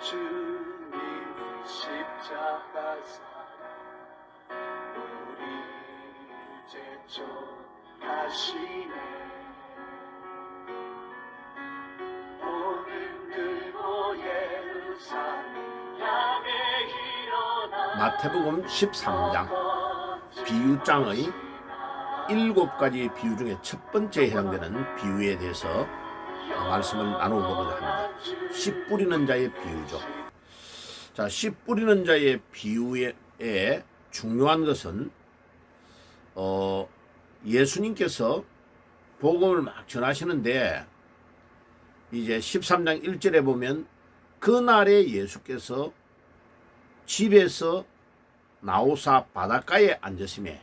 주님 십자가사 우리를 제촉하시네. 오늘 들고 예루살렘 향해 일어나. 마태복음 13장 비유장의 7가지 비유 중에 첫 번째에 해당되는 비유에 대해서 말씀을 나누어보고자 합니다. 씨 뿌리는 자의 비유죠. 자, 씨 뿌리는 자의 비유에 중요한 것은 예수님께서 복음을 막 전하시는데 이제 13장 1절에 보면 그날에 예수께서 집에서 나오사 바닷가에 앉으시매.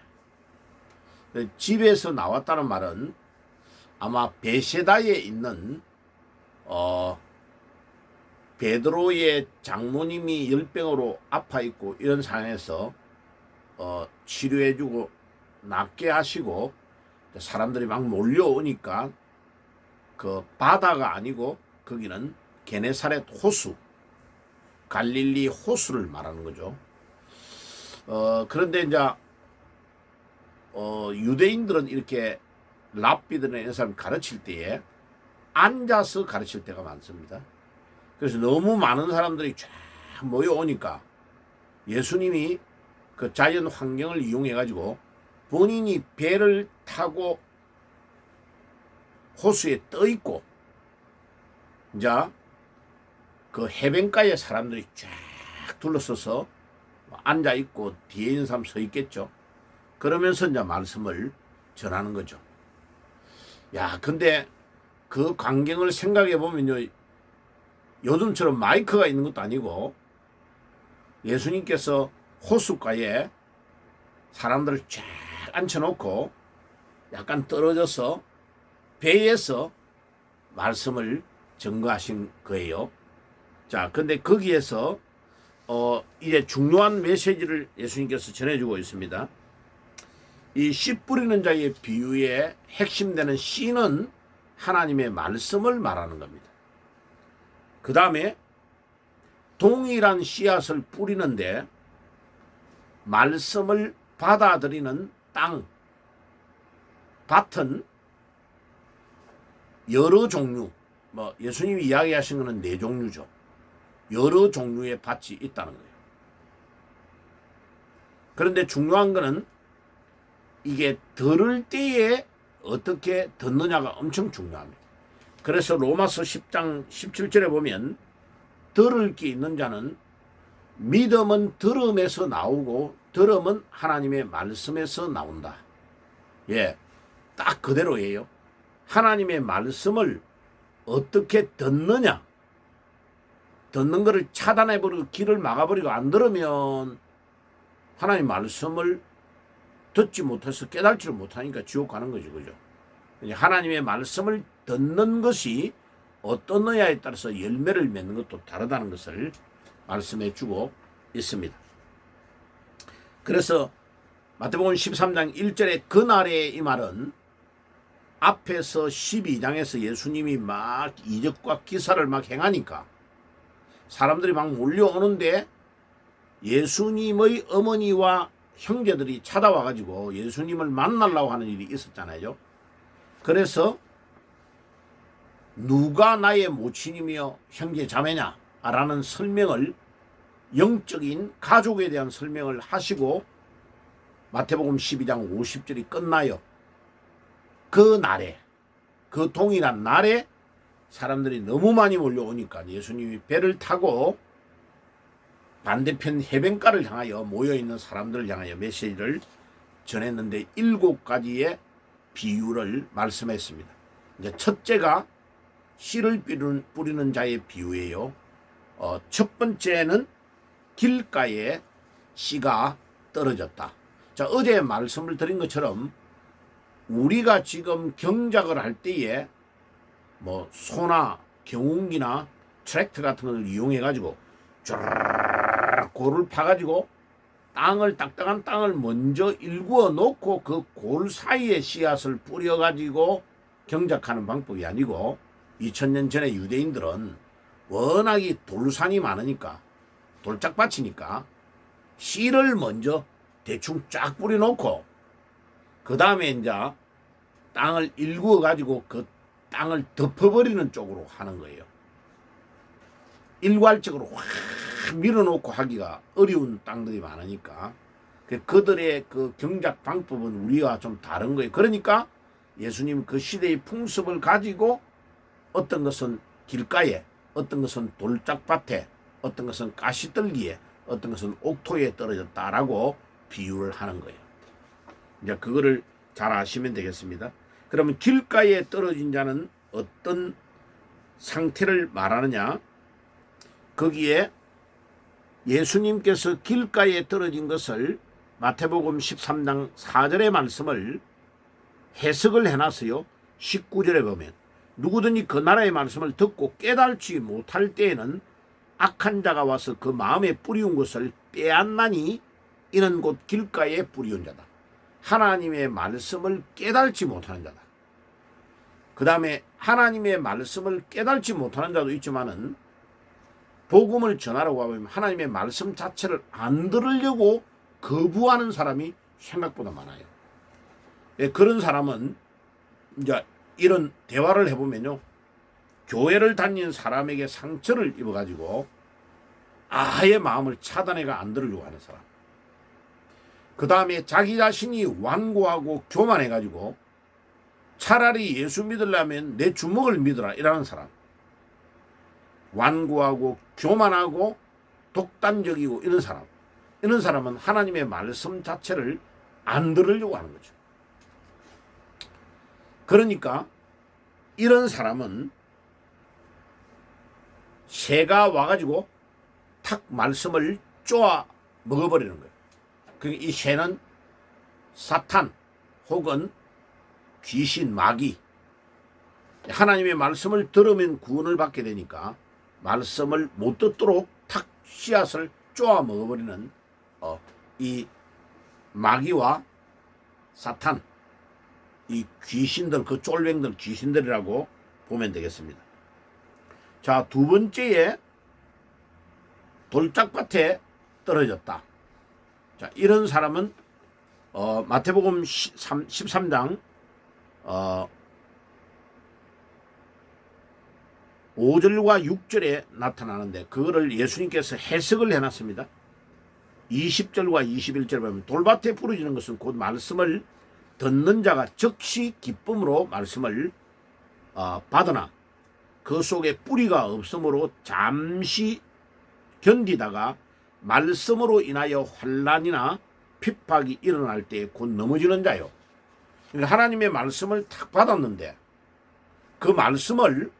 집에서 나왔다는 말은 아마 베세다에 있는 베드로의 장모님이 열병으로 아파 있고 이런 상황에서 치료해주고 낫게 하시고 사람들이 막 몰려오니까 그 바다가 아니고 거기는 게네사렛 호수, 갈릴리 호수를 말하는 거죠. 그런데 이제 유대인들은 이렇게 랍비들이나 이런 사람 가르칠 때에 앉아서 가르칠 때가 많습니다. 그래서 너무 많은 사람들이 쫙 모여오니까 예수님이 그 자연 환경을 이용해 가지고 본인이 배를 타고 호수에 떠 있고 이제 그 해변가에 사람들이 쫙 둘러서서 앉아 있고 뒤에 있는 사람 서 있겠죠. 그러면서 이제 말씀을 전하는 거죠. 야, 근데 그 광경을 생각해 보면요, 요즘처럼 마이크가 있는 것도 아니고 예수님께서 호숫가에 사람들을 쫙 앉혀놓고 약간 떨어져서 배에서 말씀을 전거하신 거예요. 자, 근데 거기에서 이제 중요한 메시지를 예수님께서 전해주고 있습니다. 이 씨 뿌리는 자의 비유의 핵심되는 씨는 하나님의 말씀을 말하는 겁니다. 그 다음에 동일한 씨앗을 뿌리는데 말씀을 받아들이는 땅, 밭은 여러 종류, 예수님이 이야기하신 것은 4종류죠. 여러 종류의 밭이 있다는 거예요. 그런데 중요한 것은 이게 들을 때에 어떻게 듣느냐가 엄청 중요합니다. 그래서 로마서 10장 17절에 보면 들을 게 있는 자는 믿음은 들음에서 나오고 들음은 하나님의 말씀에서 나온다. 예, 딱 그대로예요. 하나님의 말씀을 어떻게 듣느냐, 듣는 것을 차단해버리고 길을 막아버리고 안 들으면 하나님 말씀을 듣지 못해서 깨달지를 못하니까 지옥 가는 거죠. 그죠? 하나님의 말씀을 듣는 것이 어떠느냐에 따라서 열매를 맺는 것도 다르다는 것을 말씀해 주고 있습니다. 그래서 마태복음 13장 1절에 그날에 이 말은 앞에서 12장에서 예수님이 막 이적과 기사를 막 행하니까 사람들이 막 몰려오는데 예수님의 어머니와 형제들이 찾아와 가지고 예수님을 만나려고 하는 일이 있었잖아요. 그래서 누가 나의 모친이며 형제 자매냐 라는 설명을, 영적인 가족에 대한 설명을 하시고 마태복음 12장 50절이 끝나요. 그 날에, 그 동일한 날에 사람들이 너무 많이 몰려오니까 예수님이 배를 타고 반대편 해변가를 향하여 모여있는 사람들을 향하여 메시지를 전했는데 7가지의 비유를 말씀했습니다. 이제 첫째가 씨를 뿌리는 자의 비유예요. 첫 번째는 길가에 씨가 떨어졌다. 자, 어제 말씀을 드린 것처럼 우리가 지금 경작을 할 때에 소나 경운기나 트랙터 같은 걸 이용해 가지고 쫙 골을 파가지고 딱딱한 땅을 먼저 일구어 놓고 그 골 사이에 씨앗을 뿌려 가지고 경작하는 방법이 아니고 2000년 전에 유대인들은 워낙이 돌산이 많으니까 돌짝밭이니까 씨를 먼저 대충 쫙 뿌려놓고 그 다음에 이제 땅을 일구어 가지고 그 땅을 덮어버리는 쪽으로 하는 거예요. 일괄적으로 확 밀어놓고 하기가 어려운 땅들이 많으니까 그들의 그 경작 방법은 우리와 좀 다른 거예요. 그러니까 예수님 그 시대의 풍습을 가지고 어떤 것은 길가에, 어떤 것은 돌짝밭에, 어떤 것은 가시떨기에, 어떤 것은 옥토에 떨어졌다라고 비유를 하는 거예요. 이제 그거를 잘 아시면 되겠습니다. 그러면 길가에 떨어진 자는 어떤 상태를 말하느냐? 거기에 예수님께서 길가에 떨어진 것을 마태복음 13장 4절의 말씀을 해석을 해놨어요. 19절에 보면 누구든지 그 나라의 말씀을 듣고 깨달지 못할 때에는 악한 자가 와서 그 마음에 뿌리운 것을 빼앗나니 이는 곧 길가에 뿌리운 자다. 하나님의 말씀을 깨달지 못하는 자다. 그 다음에 하나님의 말씀을 깨달지 못하는 자도 있지만은 복음을 전하라고 하면 하나님의 말씀 자체를 안 들으려고 거부하는 사람이 생각보다 많아요. 그런 사람은 이제 이런 대화를 해보면요, 교회를 다니는 사람에게 상처를 입어가지고 아예 마음을 차단해가 안 들으려고 하는 사람, 그 다음에 자기 자신이 완고하고 교만해가지고 차라리 예수 믿으려면 내 주먹을 믿어라 이라는 사람, 완고하고 교만하고 독단적이고 이런 사람은 하나님의 말씀 자체를 안 들으려고 하는 거죠. 그러니까 이런 사람은 새가 와가지고 탁 말씀을 쪼아 먹어버리는 거예요. 그러니까 이 새는 사탄 혹은 귀신, 마귀, 하나님의 말씀을 들으면 구원을 받게 되니까 말씀을 못 듣도록 탁 씨앗을 쪼아 먹어버리는 이 마귀와 사탄, 이 귀신들, 그 쫄병들 귀신들이라고 보면 되겠습니다. 자, 두 번째에 돌짝밭에 떨어졌다. 자, 이런 사람은 마태복음 13장 5절과 6절에 나타나는데 그거를 예수님께서 해석을 해놨습니다. 20절과 21절에 보면 돌밭에 부러지는 것은 곧 말씀을 듣는 자가 즉시 기쁨으로 말씀을 받으나 그 속에 뿌리가 없으므로 잠시 견디다가 말씀으로 인하여 환난이나 핍박이 일어날 때 곧 넘어지는 자요. 그러니까 하나님의 말씀을 탁 받았는데 그 말씀을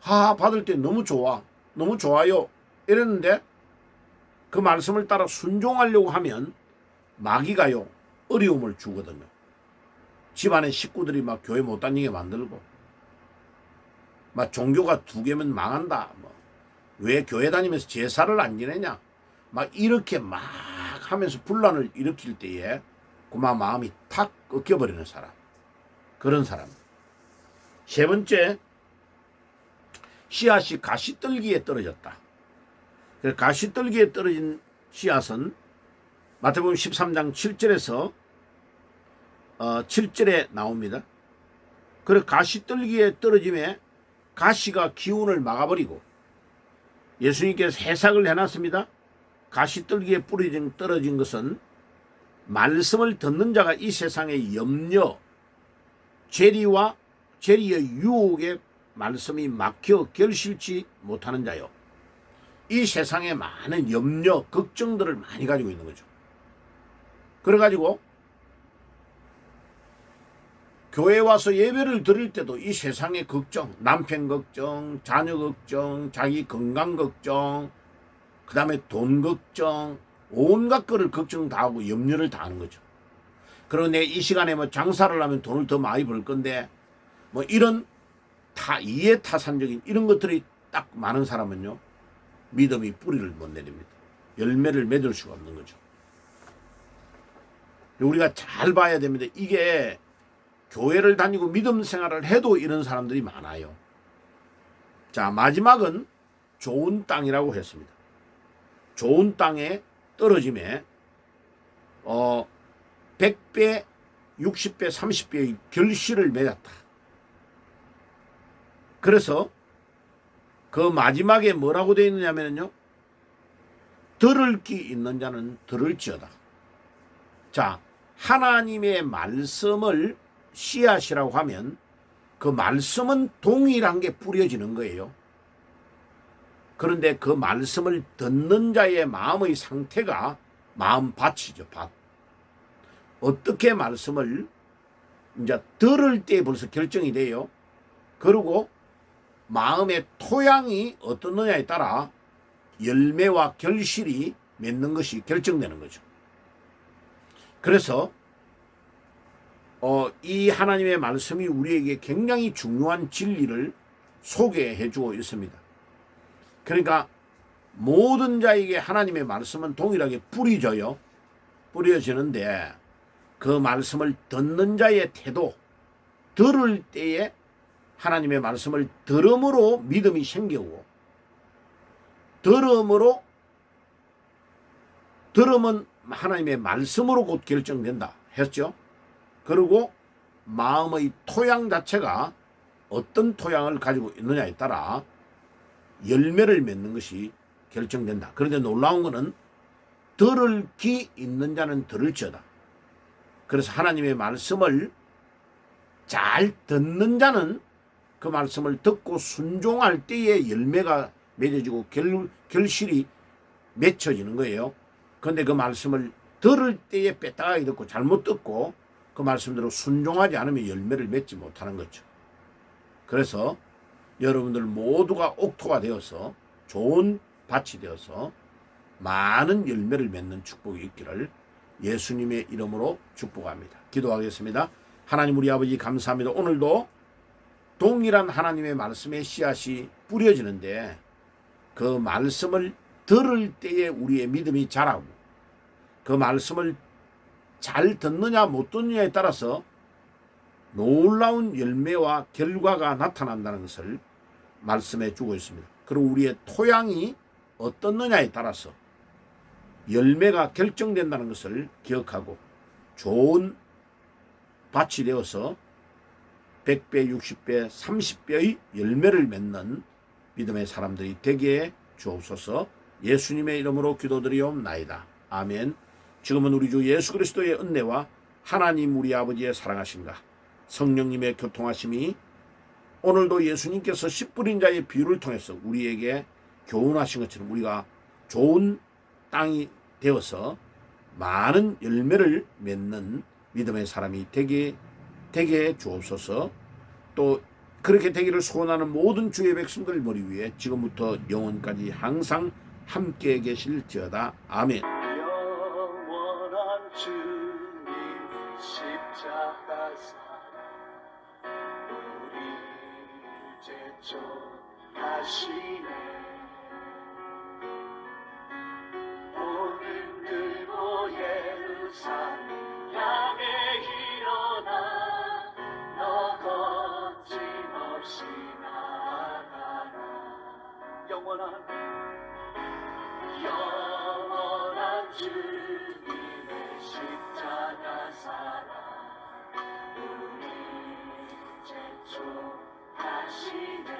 받을 때 너무 좋아, 너무 좋아요 이랬는데 그 말씀을 따라 순종하려고 하면 마귀가요 어려움을 주거든요. 집안의 식구들이 막 교회 못 다니게 만들고, 막 종교가 두 개면 망한다, 왜 교회 다니면서 제사를 안 지내냐, 막 이렇게 막 하면서 분란을 일으킬 때에 그만 마음이 탁 꺾여버리는 사람, 그런 사람. 세 번째, 씨앗이 가시떨기에 떨어졌다. 가시떨기에 떨어진 씨앗은 마태복음 13장 7절에서 7절에 나옵니다. 그래 가시떨기에 떨어짐에 가시가 기운을 막아버리고, 예수님께서 해석을 해놨습니다. 가시떨기에 떨어진 것은 말씀을 듣는 자가 이 세상의 염려, 재리의 유혹에 말씀이 막혀 결실치 못하는 자요. 이 세상에 많은 염려, 걱정들을 많이 가지고 있는 거죠. 그래가지고 교회 와서 예배를 드릴 때도 이 세상의 걱정, 남편 걱정, 자녀 걱정, 자기 건강 걱정, 그 다음에 돈 걱정, 온갖 거를 걱정 다 하고 염려를 다 하는 거죠. 그런데 이 시간에 뭐 장사를 하면 돈을 더 많이 벌 건데 뭐 이런 이해타산적인 이런 것들이 딱 많은 사람은요, 믿음이 뿌리를 못 내립니다. 열매를 맺을 수가 없는 거죠. 우리가 잘 봐야 됩니다. 이게 교회를 다니고 믿음 생활을 해도 이런 사람들이 많아요. 자, 마지막은 좋은 땅이라고 했습니다. 좋은 땅에 떨어짐에 100배, 60배, 30배의 결실을 맺었다. 그래서 그 마지막에 뭐라고 되어 있느냐면요, 들을 귀 있는 자는 들을지어다. 자, 하나님의 말씀을 씨앗이라고 하면 그 말씀은 동일한 게 뿌려지는 거예요. 그런데 그 말씀을 듣는 자의 마음의 상태가 마음밭이죠, 밭. 어떻게 말씀을 이제 들을 때 벌써 결정이 돼요. 그리고 마음의 토양이 어떻느냐에 따라 열매와 결실이 맺는 것이 결정되는 거죠. 그래서 이 하나님의 말씀이 우리에게 굉장히 중요한 진리를 소개해 주고 있습니다. 그러니까 모든 자에게 하나님의 말씀은 동일하게 뿌려지는데 그 말씀을 듣는 자의 태도, 들을 때에 하나님의 말씀을 들음으로 믿음이 생기고, 들음은 하나님의 말씀으로 곧 결정된다 했죠. 그리고 마음의 토양 자체가 어떤 토양을 가지고 있느냐에 따라 열매를 맺는 것이 결정된다. 그런데 놀라운 것은 들을 귀 있는 자는 들을지어다. 그래서 하나님의 말씀을 잘 듣는 자는 그 말씀을 듣고 순종할 때에 열매가 맺어지고 결실이 맺혀지는 거예요. 그런데 그 말씀을 들을 때에 빼딱하게 듣고 잘못 듣고 그 말씀대로 순종하지 않으면 열매를 맺지 못하는 거죠. 그래서 여러분들 모두가 옥토가 되어서 좋은 밭이 되어서 많은 열매를 맺는 축복이 있기를 예수님의 이름으로 축복합니다. 기도하겠습니다. 하나님 우리 아버지 감사합니다. 오늘도 동일한 하나님의 말씀의 씨앗이 뿌려지는데 그 말씀을 들을 때에 우리의 믿음이 자라고 그 말씀을 잘 듣느냐 못 듣느냐에 따라서 놀라운 열매와 결과가 나타난다는 것을 말씀해 주고 있습니다. 그리고 우리의 토양이 어떻느냐에 따라서 열매가 결정된다는 것을 기억하고 좋은 밭이 되어서 100배, 60배, 30배의 열매를 맺는 믿음의 사람들이 되게 주옵소서. 예수님의 이름으로 기도드리옵나이다. 아멘. 지금은 우리 주 예수 그리스도의 은혜와 하나님 우리 아버지의 사랑하심과 성령님의 교통하심이 오늘도 예수님께서 씨 뿌린 자의 비유를 통해서 우리에게 교훈하신 것처럼 우리가 좋은 땅이 되어서 많은 열매를 맺는 믿음의 사람이 되게 주옵소서. 또 그렇게 되기를 소원하는 모든 주의 백성들 머리 위에 지금부터 영원까지 항상 함께 계실지어다. 아멘. 영원한 주님 십자가 사랑 우리 제초하시네. 오늘 들고 예루살렘 향해 일어나 너 거침없이 나아가라. 영원한 주님의 십자가 사랑 우리 제초하시네.